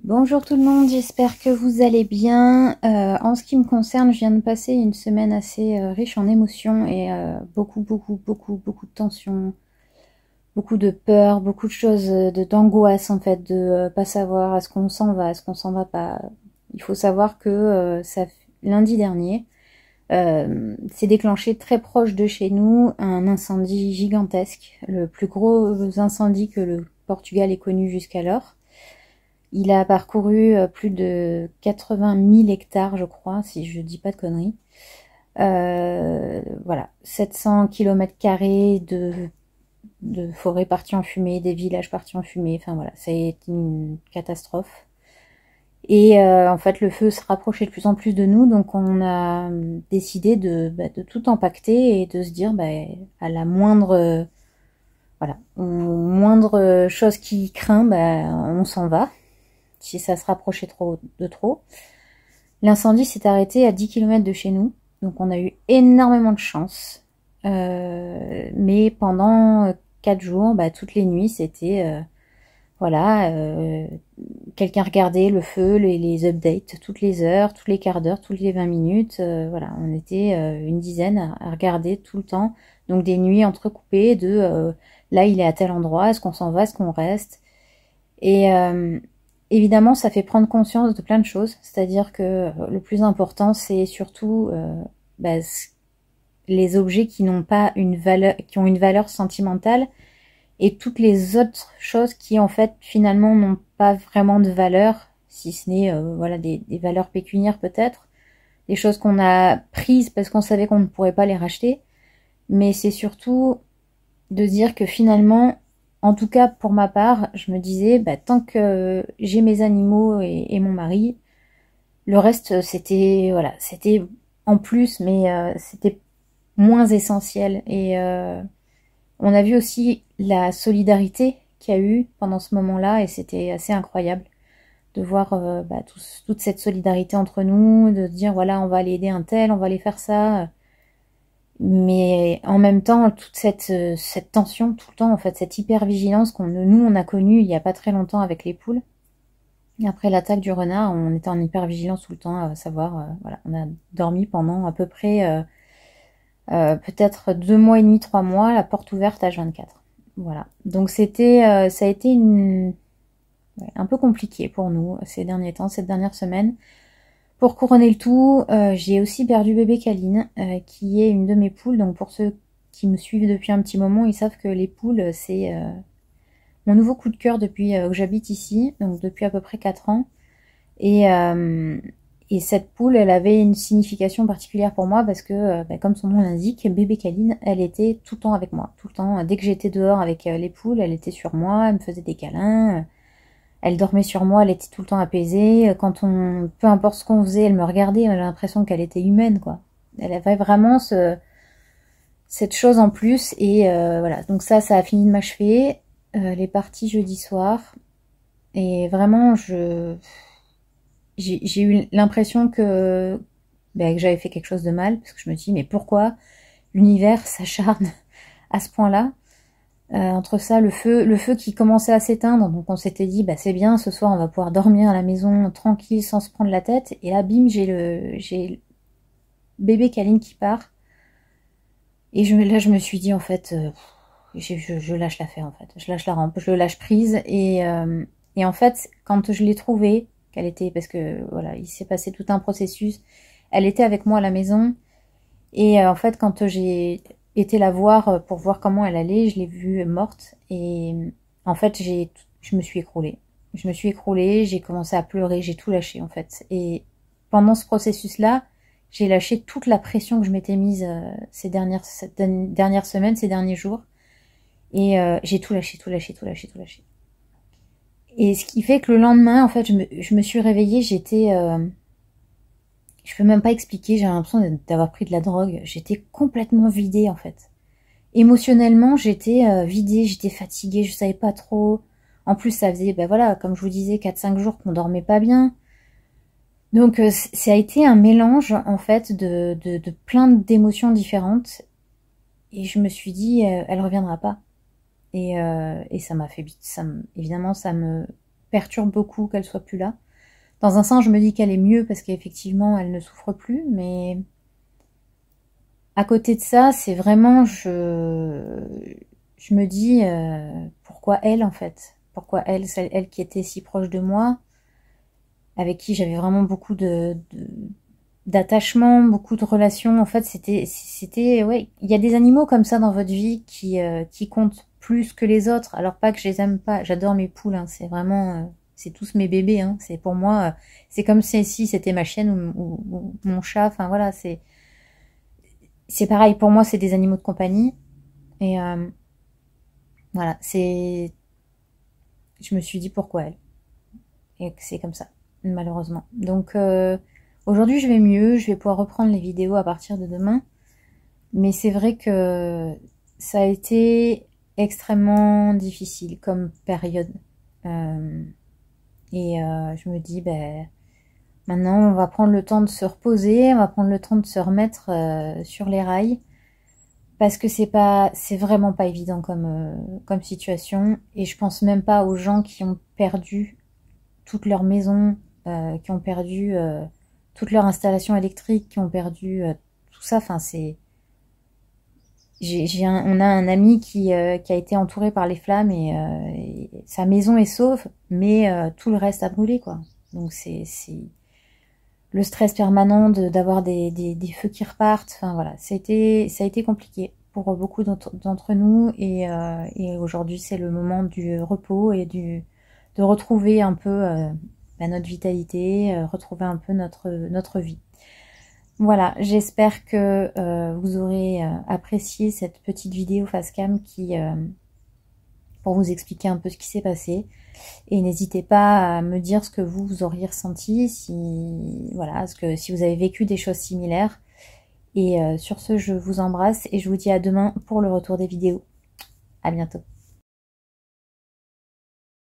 Bonjour tout le monde, j'espère que vous allez bien. En ce qui me concerne, je viens de passer une semaine assez riche en émotions et beaucoup de tensions, beaucoup de peur, beaucoup de choses, d'angoisse en fait, de pas savoir est-ce qu'on s'en va, est-ce qu'on s'en va pas. Il faut savoir que lundi dernier, s'est déclenché très proche de chez nous un incendie gigantesque, le plus gros incendie que le Portugal ait connu jusqu'alors. Il a parcouru plus de 80 000 hectares, je crois, si je dis pas de conneries. Voilà, 700 km² de forêts parties en fumée, des villages partis en fumée, enfin voilà, c'est une catastrophe. Et en fait, le feu se rapprochait de plus en plus de nous, donc on a décidé de tout empaqueter et de se dire, à la moindre, voilà, moindre chose qui craint, on s'en va. Si ça se rapprochait de trop. L'incendie s'est arrêté à 10 km de chez nous, donc on a eu énormément de chance. Mais pendant 4 jours, toutes les nuits, c'était voilà, quelqu'un regardait le feu, les updates toutes les heures, tous les quarts d'heure, toutes les 20 minutes. Voilà, on était une dizaine à regarder tout le temps. Donc des nuits entrecoupées de là il est à tel endroit, est-ce qu'on s'en va, est-ce qu'on reste. Et évidemment, ça fait prendre conscience de plein de choses. C'est-à-dire que le plus important, c'est surtout les objets qui n'ont pas une valeur, qui ont une valeur sentimentale, et toutes les autres choses qui, en fait, finalement, n'ont pas vraiment de valeur, si ce n'est voilà, des valeurs pécuniaires peut-être, des choses qu'on a prises parce qu'on savait qu'on ne pourrait pas les racheter. Mais c'est surtout de dire que finalement, en tout cas, pour ma part, je me disais, tant que j'ai mes animaux et mon mari, le reste, c'était, voilà, c'était en plus, mais c'était moins essentiel. Et on a vu aussi la solidarité qu'il y a eu pendant ce moment-là, et c'était assez incroyable de voir toute cette solidarité entre nous, de dire, voilà, on va aller aider un tel, on va aller faire ça. Mais en même temps, toute cette tension tout le temps, en fait, cette hypervigilance nous, on a connue il n'y a pas très longtemps avec les poules. Après l'attaque du renard, on était en hypervigilance tout le temps, à savoir, voilà, on a dormi pendant à peu près peut-être 2 mois et demi, 3 mois, la porte ouverte H24. Voilà. Donc c'était, ça a été un peu compliqué pour nous ces derniers temps, cette dernière semaine. Pour couronner le tout, j'ai aussi perdu bébé Kaline, qui est une de mes poules. Donc pour ceux qui me suivent depuis un petit moment, ils savent que les poules, c'est mon nouveau coup de cœur depuis que j'habite ici, donc depuis à peu près 4 ans. Et cette poule, elle avait une signification particulière pour moi parce que, comme son nom l'indique, bébé Kaline, elle était tout le temps avec moi. Tout le temps, dès que j'étais dehors avec les poules, elle était sur moi, elle me faisait des câlins. Elle dormait sur moi, elle était tout le temps apaisée. Peu importe ce qu'on faisait, elle me regardait, j'avais l'impression qu'elle était humaine, quoi. Elle avait vraiment cette chose en plus, et voilà. Donc ça a fini de m'achever. Les parties jeudi soir, et vraiment, j'ai eu l'impression que j'avais fait quelque chose de mal, parce que je me dis, mais pourquoi l'univers s'acharne à ce point-là? Entre ça, le feu qui commençait à s'éteindre, donc on s'était dit, c'est bien, ce soir on va pouvoir dormir à la maison tranquille sans se prendre la tête, et là, bim, j'ai bébé Kaline qui part, et là je me suis dit, en fait, je lâche l'affaire, en fait, je lâche la rampe, je le lâche prise, et en fait, quand je l'ai trouvée, qu'elle était, parce que voilà, il s'est passé tout un processus, elle était avec moi à la maison, et en fait, quand j'ai été la voir pour voir comment elle allait, je l'ai vue morte, et en fait, je me suis écroulée. Je me suis écroulée, j'ai commencé à pleurer, j'ai tout lâché en fait. Et pendant ce processus-là, j'ai lâché toute la pression que je m'étais mise cette dernière semaine, ces derniers jours. Et j'ai tout lâché, tout lâché, tout lâché, tout lâché. Et ce qui fait que le lendemain, en fait, je me suis réveillée, j'étais... je peux même pas expliquer, j'ai l'impression d'avoir pris de la drogue. J'étais complètement vidée, en fait. Émotionnellement, j'étais vidée, j'étais fatiguée, je savais pas trop. En plus, ça faisait, voilà, comme je vous disais, 4-5 jours qu'on dormait pas bien. Donc, ça a été un mélange, en fait, de plein d'émotions différentes. Et je me suis dit, elle reviendra pas. Et ça m'a fait... évidemment, ça me perturbe beaucoup qu'elle soit plus là. Dans un sens, je me dis qu'elle est mieux parce qu'effectivement, elle ne souffre plus, mais à côté de ça, c'est vraiment, je me dis, pourquoi elle en fait? Pourquoi elle, elle qui était si proche de moi, avec qui j'avais vraiment beaucoup d'attachement, beaucoup de relations. En fait, ouais, il y a des animaux comme ça dans votre vie qui comptent plus que les autres. Alors pas que je les aime pas, j'adore mes poules, hein, c'est vraiment, c'est tous mes bébés, hein. C'est pour moi, c'est comme si c'était ma chienne ou mon chat. Enfin voilà, c'est pareil pour moi, c'est des animaux de compagnie. Et voilà, je me suis dit pourquoi elle. Et que c'est comme ça, malheureusement. Donc aujourd'hui je vais mieux, je vais pouvoir reprendre les vidéos à partir de demain. Mais c'est vrai que ça a été extrêmement difficile comme période. Je me dis, ben, maintenant on va prendre le temps de se reposer, on va prendre le temps de se remettre sur les rails. Parce que c'est vraiment pas évident comme situation. Et je pense même pas aux gens qui ont perdu toute leur maison, qui ont perdu toute leur installation électrique, qui ont perdu tout ça. Enfin, on a un ami qui a été entouré par les flammes et sa maison est sauve, mais tout le reste a brûlé, quoi. Donc c'est le stress permanent d'avoir des feux qui repartent. Enfin voilà, ça a été compliqué pour beaucoup d'entre nous et aujourd'hui c'est le moment du repos et de retrouver un peu notre vitalité, retrouver un peu notre vie. Voilà, j'espère que vous aurez apprécié cette petite vidéo face cam pour vous expliquer un peu ce qui s'est passé. Et n'hésitez pas à me dire ce que vous auriez ressenti, si vous avez vécu des choses similaires. Et sur ce, je vous embrasse et je vous dis à demain pour le retour des vidéos. À bientôt.